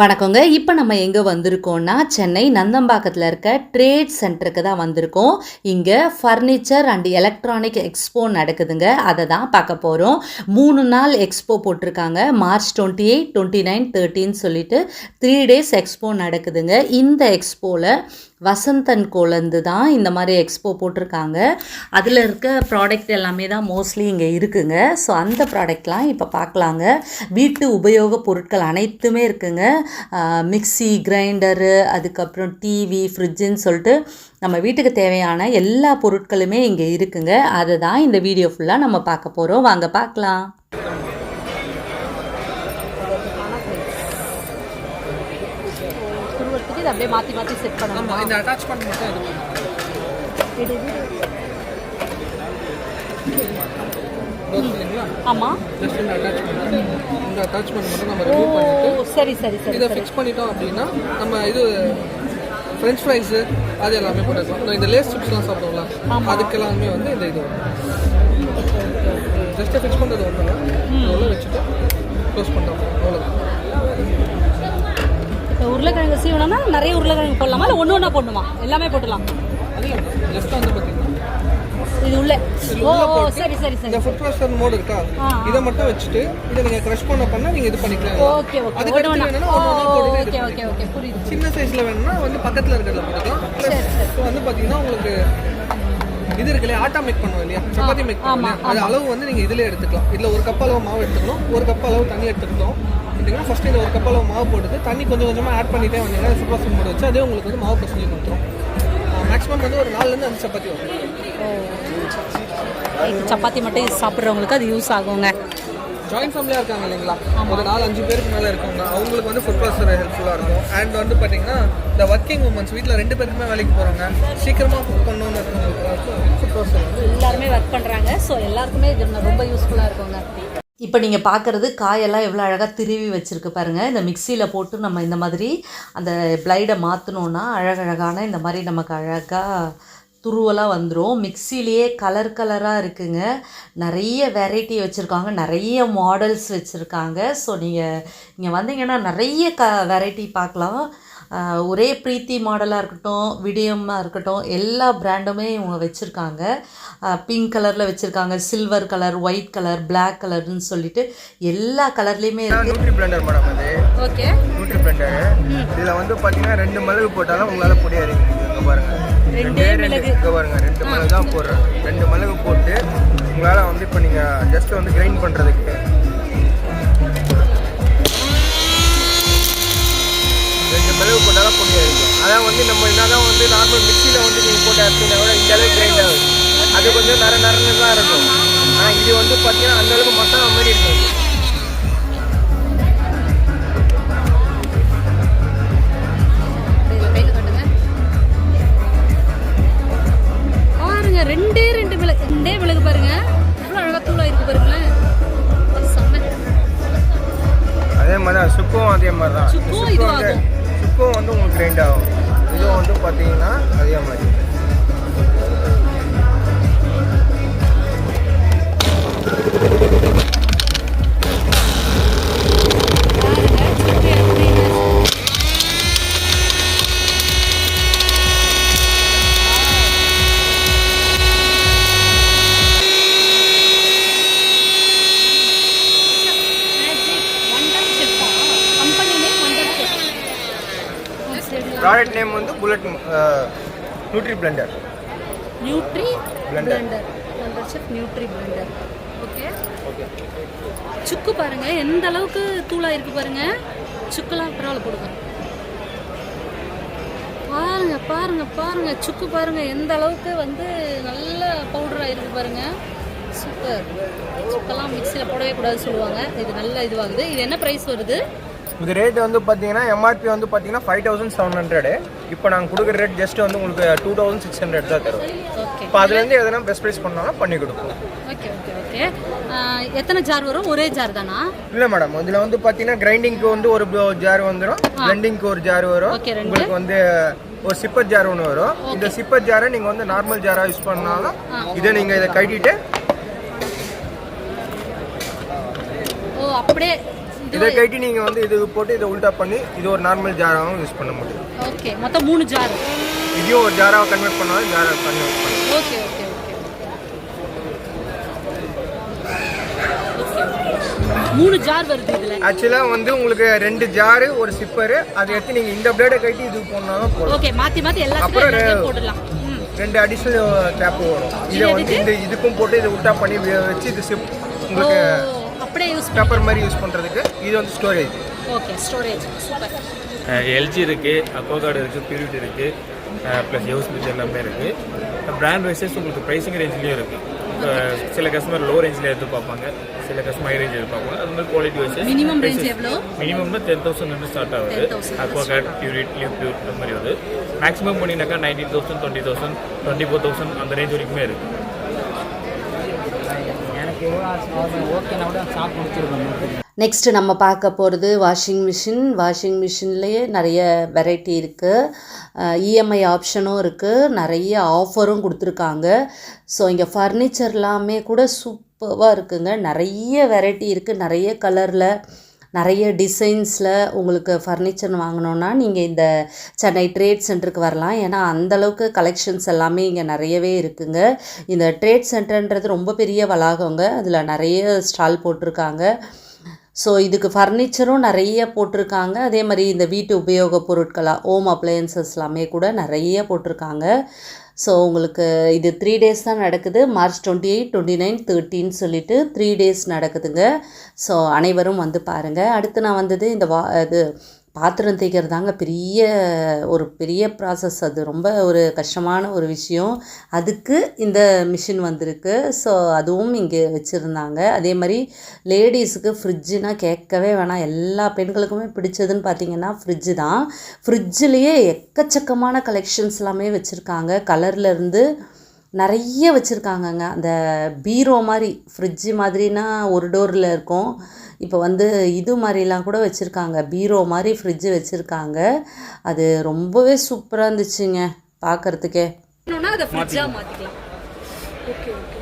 வணக்கங்க. இப்போ நம்ம எங்கே வந்திருக்கோம்னா, சென்னை நந்தம்பாக்கத்தில் இருக்க ட்ரேட் சென்டருக்கு தான் வந்திருக்கோம். இங்கே ஃபர்னிச்சர் அண்ட் எலக்ட்ரானிக் எக்ஸ்போ நடக்குதுங்க. அதை தான் பார்க்க போகிறோம். 3 நாள் எக்ஸ்போ போட்டிருக்காங்க. மார்ச் 28, 29, 30 சொல்லிட்டு 3 டேஸ் எக்ஸ்போ நடக்குதுங்க. இந்த எக்ஸ்போவில் வசந்தன் கோலந்து தான் இந்த மாதிரி எக்ஸ்போ போட்டிருக்காங்க. அதில் இருக்க ப்ராடக்ட் எல்லாமே தான் மோஸ்ட்லி இங்கே இருக்குங்க. ஸோ அந்த ப்ராடக்ட்லாம் இப்போ பார்க்கலாங்க. வீட்டு உபயோக பொருட்கள் அனைத்துமே இருக்குங்க. மிக்சி, கிரைண்டரு, அதுக்கப்புறம் டிவி, ஃப்ரிட்ஜுன்னு சொல்லிட்டு நம்ம வீட்டுக்கு தேவையான எல்லா பொருட்களுமே இங்கே இருக்குங்க. அதை தான் இந்த வீடியோ ஃபுல்லாக நம்ம பார்க்க போகிறோம். வாங்க பார்க்கலாம். அப்படியே மாற்றி மாற்றி செட் பண்ணலாம். இந்த அட்டாச்மெண்ட் மட்டும் ஆமாம், ஜஸ்ட் இந்த அட்டாச்மெண்ட் மட்டும் நம்ம ரிமூவ் பண்ணிட்டு சரி சரி சரி இதை ஃபிக்ஸ் பண்ணிட்டோம் அப்படின்னா நம்ம இது ஃப்ரெஞ்ச் ஃப்ரைஸு அது எல்லாமே போட்டுக்கலாம். இந்த லேஸ் சிப்ஸ்லாம் சாப்பிடுவோம்ல, அதுக்கெல்லாமே வந்து இந்த இது ஜஸ்ட்டு ஃபிக்ஸ் பண்ணுறது ஒன்றும் உள்ள வச்சுட்டு க்ளோஸ் பண்ணோம், அவ்வளோதான். உருளைக்கிழங்கு சீவனம்னா நிறைய உருளைக்கிழங்கு போடலாமா, இல்லை ஒன்று ஒன்றா போடணுமா? எல்லாமே போட்டுலாம். அது ஜஸ்ட் வந்து பார்த்தீங்கன்னா இது உள்ள சரி சரி சரி. இந்த ஃபுட் ப்ராசஸர் மோட் இருக்கா, இதை மட்டும் வச்சுட்டு இதை நீங்கள் க்ரஷ் பண்ண நீங்கள் இது பண்ணிக்கலாம். Okay okay. அதுக்கு வேணும்னா ஓகே ஓகே ஓகே புரியுது. சின்ன சைஸில் வேணும்னா வந்து பக்கத்தில் இருக்கிறத போட்டுக்கலாம். ப்ளஸ் வந்து பார்த்தீங்கன்னா உங்களுக்கு இது இருக்கு இல்லையா, ஆட்டா மேக் பண்ணுவோம் இல்லையா, சப்பாத்தி மேக் பண்ணுவோம், அது அளவு வந்து நீங்கள் இதில் எடுத்துக்கலாம். இதில் 1 கப் அளவு மாவு எடுத்துக்கணும், 1 கப் அளவு தண்ணி எடுத்துக்கிட்டோம். பார்த்தீங்கன்னா ஃபஸ்ட்டு இந்த 1 கப் அளவு மாவு போட்டு தண்ணி கொஞ்சம் கொஞ்சமாக ஆட் பண்ணிட்டே வந்தீங்கன்னா ஃபுட் ப்ராசஸர் மோட் வச்சு அதே உங்களுக்கு வந்து மாவு பசஞ்சு கொடுத்துரும். மேக்ஸிமம் வந்து ஒரு 4லேருந்து 5 சப்பாத்தி வரும். சப்பாத்தி மட்டும் சாப்பிட்றவங்களுக்கு அது யூஸ் ஆகுங்க. ஜாயின்ட் ஃபேமிலியாக இருக்காங்க இல்லைங்களா, ஒரு 4-5 பேருக்கு மேலே இருக்கவங்க, அவங்களுக்கு வந்து ஃபுட் ப்ராசஸர் ஹெல்ப்ஃபுல்லாக இருக்கும். அண்ட் வந்து பார்த்தீங்கன்னா இந்த ஒர்க்கிங் உமன்ஸ் வீட்டில் 2 பேருக்குமே வேலைக்கு போகிறவங்க, சீக்கிரமாக குக் பண்ணணும்னு இருக்கவங்களுக்கு ஃபுட் ப்ராசஸர் வந்து எல்லாருமே ஒர்க் பண்ணுறாங்க. ஸோ எல்லாருக்குமே இது ரொம்ப யூஸ்ஃபுல்லாக இருக்குங்க. இப்போ நீங்கள் பார்க்குறது காயெல்லாம் எவ்வளோ அழகாக திருவி வச்சுருக்கு பாருங்கள். இந்த மிக்சியில் போட்டு நம்ம இந்த மாதிரி அந்த பிளைடை மாற்றினோன்னா அழகழகான இந்த மாதிரி நமக்கு அழகாக துருவலாக வந்துடும். மிக்சிலேயே கலர் கலராக இருக்குங்க. நிறைய வெரைட்டி வச்சுருக்காங்க, நிறைய மாடல்ஸ் வச்சுருக்காங்க. ஸோ நீங்கள் இங்கே வந்தீங்கன்னா நிறைய வெரைட்டி பார்க்கலாம். ஒரே ப்ரீத்தி மாடலாக இருக்கட்டும், விடியமாக இருக்கட்டும், எல்லா பிராண்டுமே இவங்க வச்சுருக்காங்க. பிங்க் கலரில் வச்சுருக்காங்க, silver colour, white colour, black கலர்னு சொல்லிட்டு எல்லா கலர்லேயுமே இருக்குது. நியூட்ரி பிளெண்டர் மேடம், அது ஓகே நியூட்ரி பிளெண்டர். இதில் வந்து பார்த்தீங்கன்னா 2 மிளகு போட்டாலும் உங்களால் பொடியாது. இங்கே பாருங்கள், 2 மிளகு, இங்கே பாருங்கள் 2 மிளகு தான் போடுறேன். 2 மிளகு போட்டு உங்களால் வந்து இப்போ நீங்கள் ஜஸ்ட் வந்து கிரைண்ட் பண்ணுறதுக்கு 2 மிளகு போட்டாலும் பொடியாது. அதான் வந்து நம்ம என்ன தான் வந்து நார்மல் மிக்சியில் வந்து நீங்கள் போட்டு அரைச்சிங்கன்னா கூட இந்த அளவுக்கு கிரைண்ட் ஆகுது. அது கொஞ்சம் நரன்னு தான் இருக்கும். ஆனால் இது வந்து பார்த்தீங்கன்னா அந்தளவுக்கு மசாலா மாதிரி இருக்கும். பாருங்க, 2 மிளகு பாருங்க, எவ்வளோ அழகாக தூளாக இருக்கு பாருங்களேன். அதே மாதிரி தான் சுக்கும், அதே மாதிரி தான் சுக்கும் வந்து உங்களுக்கு கிரைண்ட் ஆகும். இதுவும் வந்து பார்த்தீங்கன்னா அதே மாதிரி. ப்ராடக்ட் நேம் வந்து bullet nutri Blender. Nutri Blender, chef nutri Blender. Okay okay. சுக்கு பாருங்க எந்த அளவுக்கு தூளா இருக்கு பாருங்க. சுக்கெல்லாம் பரவாயில்ல போடுங்க. பாருங்க பாருங்க பாருங்க, சுக்கு பாருங்க எந்த அளவுக்கு வந்து நல்ல பவுடராக இருக்கு பாருங்க. சூப்பர். சுக்கெல்லாம் மிக்சியில் போடவே கூடாது சொல்லுவாங்க. இது நல்ல இதுவாகுது. இது என்ன ப்ரைஸ் வருது? இது ரேட் வந்து பார்த்தீங்கன்னா எம்ஆர்பி வந்து பார்த்தீங்கன்னா 5700. இப்போ நாங்கள் கொடுக்குற ரேட் ஜஸ்ட் வந்து உங்களுக்கு 2600 தான் தரும். இப்போ அதுலேருந்து எதனா பெஸ்ட் ப்ரைஸ் பண்ணாலும் பண்ணி கொடுப்போம். Okay okay okay. எத்தனை ஜார் வரும்? ஒரே ஜார் தானா? இல்லை மேடம், இதில் வந்து பார்த்தீங்கன்னா கிரைண்டிங்க்கு வந்து ஒரு ஜார் வந்துடும், பிளெண்டிங்க்கு ஒரு ஜார் வரும், உங்களுக்கு வந்து ஒரு சிப்பர் ஜார் ஒன்று வரும். இந்த சிப்பர் ஜாரை நீங்கள் வந்து நார்மல் ஜாராக யூஸ் பண்ணாலும் இதை நீங்கள் இதை கட்டிட்டு அப்படியே இதை கட்டி நீங்கள் வந்து இது போட்டு இதை உல்டா பண்ணி இது ஒரு நார்மல் ஜாராகவும் யூஸ் பண்ண முடியும். ஓகே, மொத்தம் 3 ஜார். இதையும் ஒரு ஜாராவை கன்வெர்ட் பண்ணாலும் ஜாராவை கன்வெர்ட் பண்ணலாம். ஓகே ஓகே ஓகே 3 ஜார் வருது இதில். ஆக்சுவலாக வந்து உங்களுக்கு 2 ஜாரு ஒரு சிப்பரு அதை எடுத்து நீங்கள் இந்த பிளேடை கட்டி இது போனாலும் போடலாம். ஓகே, மாற்றி எல்லாத்துக்கும் போடலாம். 2 அடிஷ்னல் டேப் வரும். இதை வந்து இந்த இதுக்கும் போட்டு இதை உல்டா பண்ணி வச்சு இது சிப் உங்களுக்கு அப்படியே யூஸ் பேப்பர் மாதிரி யூஸ் பண்ணுறதுக்கு. இது வந்து storage. Okay, storage super. LG இருக்குது, அக்வாகார்டு இருக்குது, பியூரிட்டி இருக்குது, ப்ளஸ் யூஸ் பிச் எல்லாமே இருக்குது. பிராண்ட் வைஸஸ் உங்களுக்கு ப்ரைஸிங் ரேஞ்ச்லேயும் இருக்குது. சில கஸ்டமர் லோ ரேஞ்சில் எதிர்பார்ப்பாங்க, சில கஸ்டமர் ஹை ரேஞ்ச் எதிர்பார்ப்பாங்க. அது மாதிரி குவாலிட்டி வைஸஸ் மினிமம் ரேஞ்ச் எவ்வளோ? மினிமம்னா 10,000 ஸ்டார்ட் ஆகுது. அக்வாகார்டு, பியூரிட், லிவ் பியூர் இந்த மாதிரி வருது. மேக்ஸிமம் பண்ணினாக்கா 19,000, 20,000, 24,000 அந்த ரேஞ்ச் வரைக்குமே இருக்குது. நெக்ஸ்ட்டு நம்ம பார்க்க போகிறது வாஷிங் மிஷின். வாஷிங் மிஷின்லேயே நிறைய வெரைட்டி இருக்குது, இஎம்ஐ ஆப்ஷனும் இருக்குது, நிறைய ஆஃபரும் கொடுத்துருக்காங்க. ஸோ இங்கே ஃபர்னிச்சர் எல்லாமே கூட சூப்பராக இருக்குங்க. நிறைய வெரைட்டி இருக்குது, நிறைய கலரில், நிறைய டிசைன்ஸில். உங்களுக்கு ஃபர்னிச்சர் வாங்கினோன்னா நீங்கள் இந்த சென்னை ட்ரேட் சென்டருக்கு வரலாம். ஏன்னா அந்தளவுக்கு கலெக்ஷன்ஸ் எல்லாமே இங்கே நிறையவே இருக்குங்க. இந்த ட்ரேட் சென்டர்ன்றது ரொம்ப பெரிய வளாகங்க, அதில் நிறைய ஸ்டால் போட்டிருக்காங்க. ஸோ இதுக்கு ஃபர்னிச்சரும் நிறைய போட்டிருக்காங்க. அதே மாதிரி இந்த வீட்டு உபயோகப் பொருட்களாக ஹோம் அப்ளையன்சஸ் எல்லாமே கூட நிறைய போட்டிருக்காங்க. ஸோ உங்களுக்கு இது 3 days தான் நடக்குது. மார்ச் 28, 29, 30 சொல்லிட்டு 3 days நடக்குதுங்க. ஸோ அனைவரும் வந்து பாருங்கள். அடுத்து நான் வந்தது இந்த இது பாத்திரம் தேய்க்கிறதாங்க பெரிய ப்ராசஸ். அது ரொம்ப ஒரு கஷ்டமான ஒரு விஷயம். அதுக்கு இந்த மிஷின் வந்திருக்கு. ஸோ அதுவும் இங்கே வச்சுருந்தாங்க. அதே மாதிரி லேடிஸுக்கு ஃப்ரிட்ஜுனா கேட்கவே வேணாம். எல்லா பெண்களுக்குமே பிடிச்சதுன்னு பார்த்தீங்கன்னா ஃப்ரிட்ஜு தான். ஃப்ரிட்ஜுலேயே எக்கச்சக்கமான கலெக்ஷன்ஸ் எல்லாமே வச்சுருக்காங்க. கலர்லேருந்து நிறைய வச்சுருக்காங்கங்க. அந்த பீரோ மாதிரி, ஃப்ரிட்ஜு மாதிரினா ஒரு டோரில் இருக்கும். இப்போ வந்து இது மாதிரிலாம் கூட வச்சுருக்காங்க, பீரோ மாதிரி ஃப்ரிட்ஜு வச்சுருக்காங்க. அது ரொம்பவே சூப்பராக இருந்துச்சுங்க பார்க்குறதுக்கே. அதை ஃப்ரிட்ஜாக மாற்றிக்கலாம். ஓகே ஓகே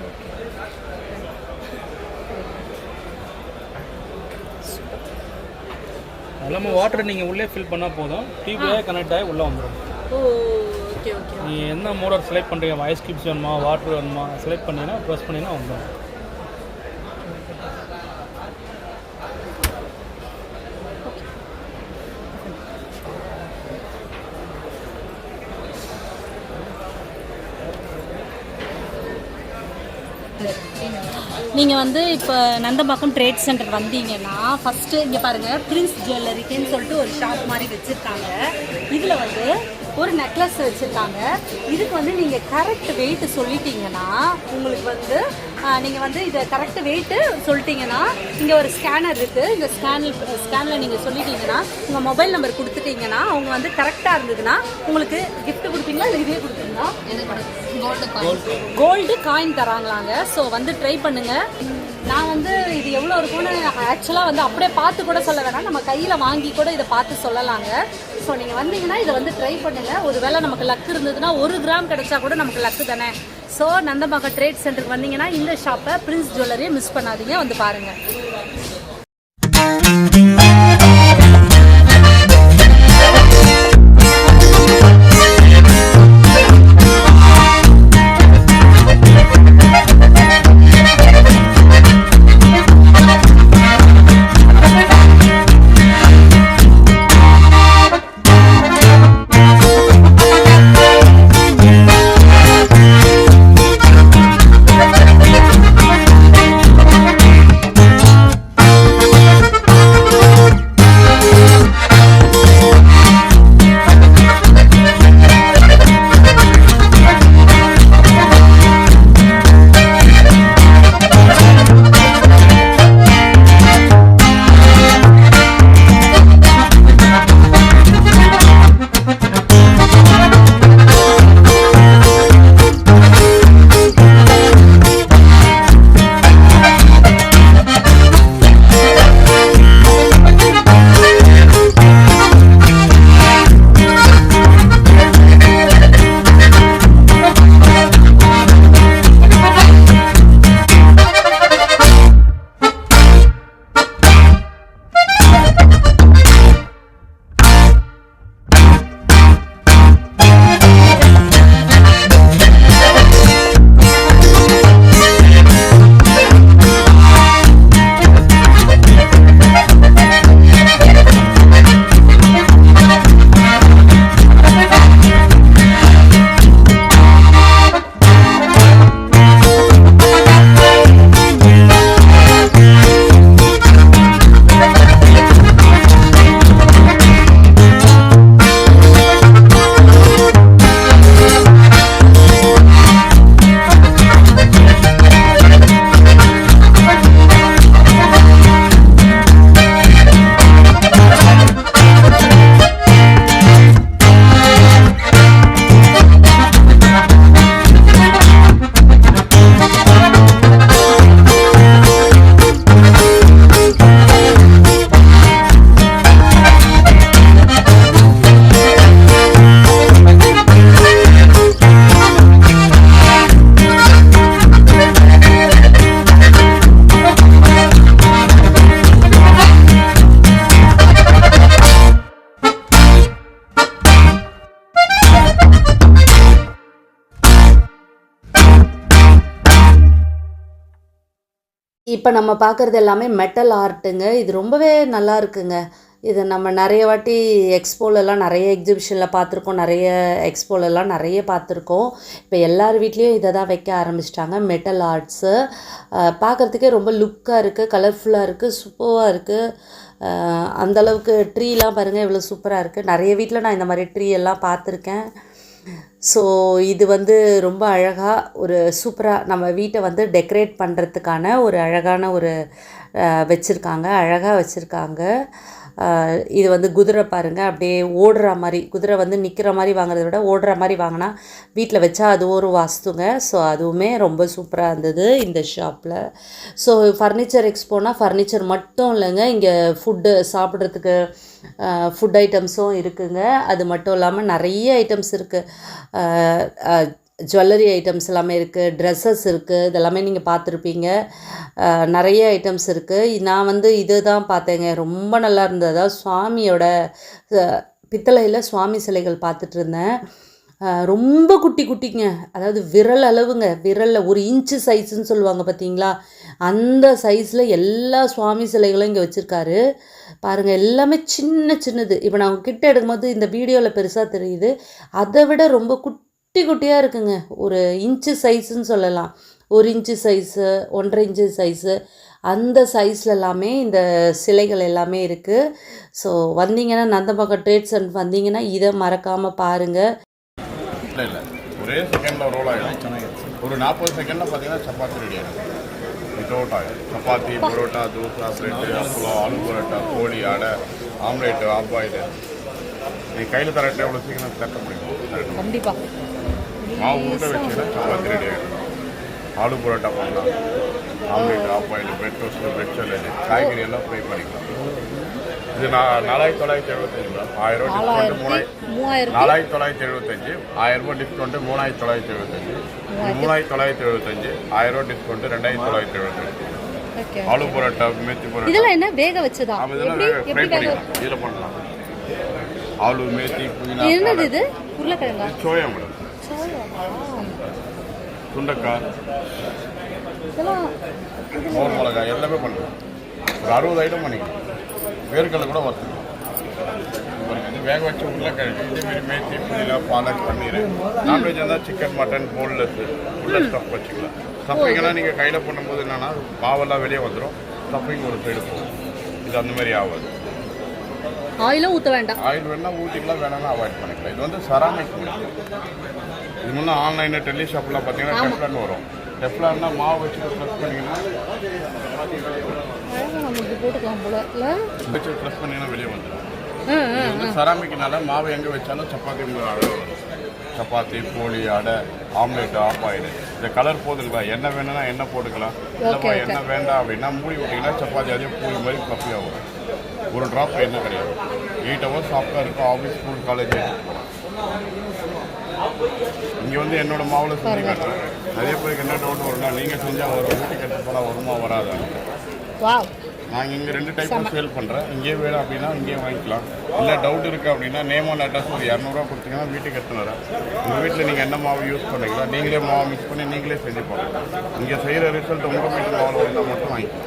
எல்லாமே வாட்டர் நீங்கள் உள்ளே ஃபில் பண்ணால் போதும், டிவியே கனெக்ட் ஆகி உள்ளே வந்துடும். Okay okay. நீங்கள் என்ன மோடர் செலக்ட் பண்ணுறீங்க, வாய்ஸ் கிப்ஸ் வேணுமா, வாட்டர் வேணுமா, செலக்ட் பண்ணிங்கன்னா ப்ரெஸ் பண்ணிங்கன்னா வந்துடும். நீங்கள் வந்து இப்போ நந்தம்பாக்கம் ட்ரேட் சென்டர் வந்தீங்கன்னா ஃபஸ்ட்டு இங்கே பாருங்கள், பிரின்ஸ் ஜுவல்லரிக்குன்னு சொல்லிட்டு ஒரு ஷாப் மாதிரி வச்சுருக்காங்க. இதில் வந்து ஒரு நெக்லஸ் வச்சுருக்காங்க. இதுக்கு வந்து நீங்கள் கரெக்ட் வெயிட்டு சொல்லிட்டீங்கன்னா உங்களுக்கு வந்து நீங்கள் வந்து இதை கரெக்ட் வெயிட்டு சொல்லிட்டீங்கன்னா இங்கே ஒரு ஸ்கேனர் இருக்குது. இந்த ஸ்கேனில் நீங்கள் சொல்லிட்டீங்கன்னா உங்கள் மொபைல் நம்பர் கொடுத்துட்டீங்கன்னா அவங்க வந்து கரெக்டாக இருந்ததுன்னா உங்களுக்கு கிஃப்ட் கொடுப்பீங்களா இல்லை இதே கொடுப்பீங்களா? கோல்டு காயின் தராங்களாங்க. ஸோ வந்து ட்ரை பண்ணுங்கள். நான் வந்து இது எவ்வளோ இருக்கும்னு ஆக்சுவலாக வந்து அப்படியே பார்த்து கூட சொல்ல வேணாம், நம்ம கையில் வாங்கி கூட இதை பார்த்து சொல்லலாங்க. ஸோ நீங்கள் வந்தீங்கன்னா இதை வந்து ட்ரை பண்ணுங்கள். ஒரு வேளை நமக்கு லக்கு இருந்ததுன்னா 1 கிராம் கிடைச்சா கூட நமக்கு லக்கு தானே. ஸோ நந்தம்பாக்கம் ட்ரேட் சென்டருக்கு வந்தீங்கன்னா இந்த ஷாப்பை பிரின்ஸ் ஜுவல்லரியை மிஸ் பண்ணாதீங்க, வந்து பாருங்கள். இப்போ நம்ம பார்க்குறது எல்லாமே மெட்டல் ஆர்ட்டுங்க. இது ரொம்பவே நல்லா இருக்குங்க. இது நம்ம நிறைய வாட்டி எக்ஸ்போலலாம் நிறைய எக்ஸிபிஷனில் பார்த்துருக்கோம், நிறைய எக்ஸ்போலலாம் நிறைய பார்த்துருக்கோம். இப்போ எல்லார் வீட்லேயும் இதை தான் வைக்க ஆரம்பிச்சிட்டாங்க, மெட்டல் ஆர்ட்ஸு. பார்க்குறதுக்கே ரொம்ப லுக்காக இருக்குது, கலர்ஃபுல்லாக இருக்குது, சூப்பராக இருக்குது. அந்தளவுக்கு ட்ரீலாம் பாருங்கள் எவ்வளோ சூப்பராக இருக்குது. நிறைய வீட்டில் நான் இந்த மாதிரி ட்ரீ எல்லாம் பார்த்துருக்கேன். ஸோ இது வந்து ரொம்ப அழகாக ஒரு சூப்பராக நம்ம வீட்டை வந்து டெக்கரேட் பண்ணுறதுக்கான ஒரு அழகான ஒரு வச்சுருக்காங்க, அழகாக வச்சுருக்காங்க. இது வந்து குதிரை பாருங்கள், அப்படியே ஓடுற மாதிரி, குதிரை வந்து நிற்கிற மாதிரி வாங்குறத விட ஓடுற மாதிரி வாங்கினா வீட்டில் வச்சா அது ஒரு வாஸ்துங்க. ஸோ அதுவுமே ரொம்ப சூப்பராக இருந்தது இந்த ஷாப்பில். ஸோ ஃபர்னிச்சர் எக்ஸ்போனால் ஃபர்னிச்சர் மட்டும் இல்லைங்க, இங்கே ஃபுட்டு சாப்பிட்றதுக்கு ஃபுட் ஐட்டம்ஸும் இருக்குங்க. அது மட்டும் இல்லாமல் நிறைய ஐட்டம்ஸ் இருக்குது, ஜுவல்லரி ஐட்டம்ஸ் எல்லாமே இருக்குது, ட்ரெஸ்ஸஸ் இருக்குது, இதெல்லாமே நீங்கள் பார்த்துருப்பீங்க. நிறைய ஐட்டம்ஸ் இருக்குது. நான் வந்து இது தான் பார்த்தேங்க, ரொம்ப நல்லா இருந்தது. அதாவது சுவாமியோட பித்தளையில் சுவாமி சிலைகள் பார்த்துட்டு இருந்தேன். ரொம்ப குட்டி குட்டிங்க, அதாவது விரல் அளவுங்க, விரலில் 1 இன்ச்சு சைஸுன்னு சொல்லுவாங்க பார்த்தீங்களா, அந்த சைஸில் எல்லா சுவாமி சிலைகளும் இங்கே வச்சுருக்காரு பாருங்கள். எல்லாமே சின்ன சின்னது. இப்போ நான் கிட்ட எடுக்கும்போது இந்த வீடியோவில் பெருசாக தெரியுது, அதை விட ரொம்ப குட்டி குட்டியாக இருக்குங்க. 1 இன்ச்சு சைஸுன்னு சொல்லலாம், 1 இன்ச்சு சைஸு, 1.5 இன்ச்சு சைஸு, அந்த சைஸில் எல்லாமே இந்த சிலைகள் எல்லாமே இருக்குது. ஸோ வந்தீங்கன்னா நந்தம்பாக்கம் ட்ரேட் சென்டர் வந்தீங்கன்னா இதை மறக்காமல் பாருங்கள். இல்லை ஒரே செகண்டில் ரோல் ஆகிடும். ஒரு 40 செகண்டில் பார்த்தீங்கன்னா சப்பாத்தி ரெடி ஆகிடும். Without oil chapati, parotta, dosa, bread, அப்பளம், ஆலு பரோட்டா, கோழி, அடை, ஆம்லேட்டு, ஆஃப் ஆயில். நீங்கள் கையில் தரட்டு எவ்வளோ சீக்கிரம் தட்ட முடியும். கண்டிப்பாக மாவு உருண்டை வச்சுன்னா சப்பாத்தி ரெடி ஆகிடும். ஆலு பரோட்டா பண்ணலாம், omelette, half boil, bread toast, bread salad, காய்கறி எல்லாம் ஃப்ரை பண்ணிக்கலாம். இது 4975 madam. 1000 discount 4975, 1000 discount 3975, 3975, 1000 discount 2975. Aloo paratha, methi paratha, இதெல்லாம் என்ன வேக வச்சதா? இதெல்லாம் ஃப்ரை பண்ணிக்கலாம். இதில் பண்ணலாம். ஆலு, மேத்தி, புதினா. என்னது இது? உருளைக்கிழங்கா? Soya madam. சுண்டக்காய், மோர் மிளகாய் எல்லாமே பண்ணலாம். ஒரு 60 ஐட்டம் பண்ணிக்கலாம். வேர்க்கடலை கூட வறுத்துக்கலாம். இது வேக வச்ச உருளைக்கிழங்கு, இதேமாரி மேத்தி, புதினா, பாலக், பன்னீர். நான்வெஜ் இருந்தால் சிக்கன், மட்டன், போன்லெஸ் உள்ள ஸ்டஃப் வச்சுக்கலாம். ஸ்டஃபிங்கெல்லாம் நீங்கள் கையில் பண்ணும்போது என்னென்னா மாவெல்லாம் வெளியே வந்துடும், ஸ்டஃபிங் ஒரு சைடு போகும். இது அந்த மாதிரி ஆகாது. ஆயிலும் ஊற்ற வேண்டாம். ஆயில் வேணால் ஊற்றிக்கலாம், வேணாலும் அவாய்ட் பண்ணிக்கலாம். இது வந்து செராமிக். இது முன்னே ஆன்லைனில் டெல்லி ஷாப்லாம் பார்த்தீங்கன்னா டெஃப்லான் வரும். டெஃப்லான்னா மாவு வச்சு ப்ரெஸ் பண்ணிங்கன்னா போட்டுக்கலாம் போல இல்லை, வச்சு ப்ரெஸ் பண்ணிங்கன்னா வெளியே வந்துடும். இது வந்து செராமிக்னால மாவு எங்கே வச்சாலும் சப்பாத்தி அளவு வரும். சப்பாத்தி, கோழி, அடை, ஆம்லேட், ஆஃப் ஆயில். இந்த கலர் போதுங்களா, எண்ணெய் வேணும்னா எண்ணெய் போட்டுக்கலாம். இல்லைப்பா எண்ணெய் வேண்டாம் அப்படின்னா மூடி விட்டிங்கன்னா சப்பாத்தி அதே பூரி மாதிரி கப்பியாக வரும். ஒரு ட்ராப் எண்ணெய் கிடையாது. 8 ஹவர்ஸ் சாஃப்டாக இருக்கும். ஆஃபீஸ், ஸ்கூல், காலேஜ் இங்கே வந்து என்னோட மாவில் செஞ்சு காட்டுறேன். நிறைய பேருக்கு என்ன டவுட் வரும்னா, நீங்கள் செஞ்சால் ஒரு வீட்டு கட்ட போனால் வருமா வராது. நாங்கள் இங்கே 2 டைப்பாக சேல் பண்ணுறேன். இங்கேயே வேணும் அப்படின்னா இங்கேயே வாங்கிக்கலாம். இல்லை டவுட் இருக்குது அப்படின்னா நேம் அண்ட் அட்ரஸ் ஒரு 200 கொடுத்தீங்கன்னா வீட்டுக்கு எடுத்துன்னு வரேன். உங்கள் வீட்டில் நீங்கள் என்ன மாவு யூஸ் பண்ணிக்கலாம், நீங்களே மாவு மிக்ஸ் பண்ணி நீங்களே செஞ்சு போகலாம். இங்கே செய்கிற ரிசல்ட் உங்கள் வீட்டு மாவில் வந்தால் மட்டும் வாங்கிக்கலாம்.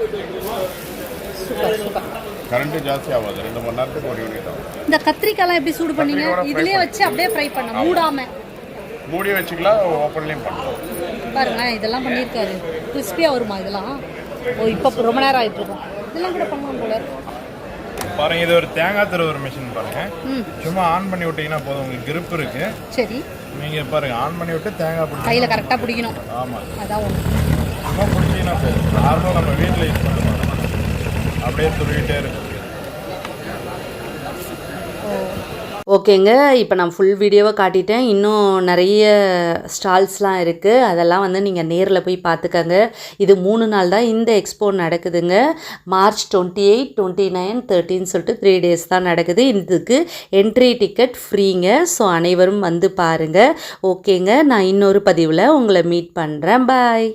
கரண்ட்டு ஜாஸ்தி ஆகாது. 2 மணி நேரத்துக்கு ஒரு யூனிட் ஆகும். இந்த கத்திரிக்காய்லாம் எப்படி சூடு பண்ணீங்க? இதுலேயே வச்சு அப்படியே ஃப்ரை பண்ண மூடாமல் மூடி வச்சுக்கலாம், ஓப்பன்லேயும் பண்ணலாம். பாருங்க இதெல்லாம் பண்ணியிருக்காரு. கிறிஸ்பியாக வருமா இதெல்லாம்? ஓ இப்போ ரொம்ப நேரம் ஆகிட்டு இருக்கும். இதெல்லாம் கூட பண்ணலாம் போல. பாருங்க, இது ஒரு தேங்காய் துருவுற மிஷின் பாருங்க. சும்மா ஆன் பண்ணி விட்டீங்கன்னா போதும். உங்களுக்கு கிரிப் இருக்கு. சரி, நீங்க பாருங்க ஆன் பண்ணி விட்டு தேங்காய் பிடிச்சி கையில் கரெக்டாக பிடிக்கணும். ஆமாம், அதான் ஒன்று. சும்மா பிடிச்சிங்கன்னா போதும். நார்மலாக நம்ம வீட்டில் யூஸ் பண்ணுவோம், அப்படியே துருவிட்டே இருக்கும். ஓகேங்க, இப்போ நான் ஃபுல் வீடியோவை காட்டிட்டேன். இன்னும் நிறைய ஸ்டால்ஸ்லாம் இருக்குது, அதெல்லாம் வந்து நீங்கள் நேரில் போய் பார்த்துக்கங்க. இது 3 நாள் தான் இந்த எக்ஸ்போ நடக்குதுங்க. மார்ச் 28, 29, 30 சொல்லிட்டு 3 days தான் நடக்குது. இதுக்கு என்ட்ரி டிக்கெட் ஃப்ரீங்க. ஸோ அனைவரும் வந்து பாருங்கள். ஓகேங்க, நான் இன்னொரு பதிவில் உங்களை மீட் பண்ணுறேன். பாய்.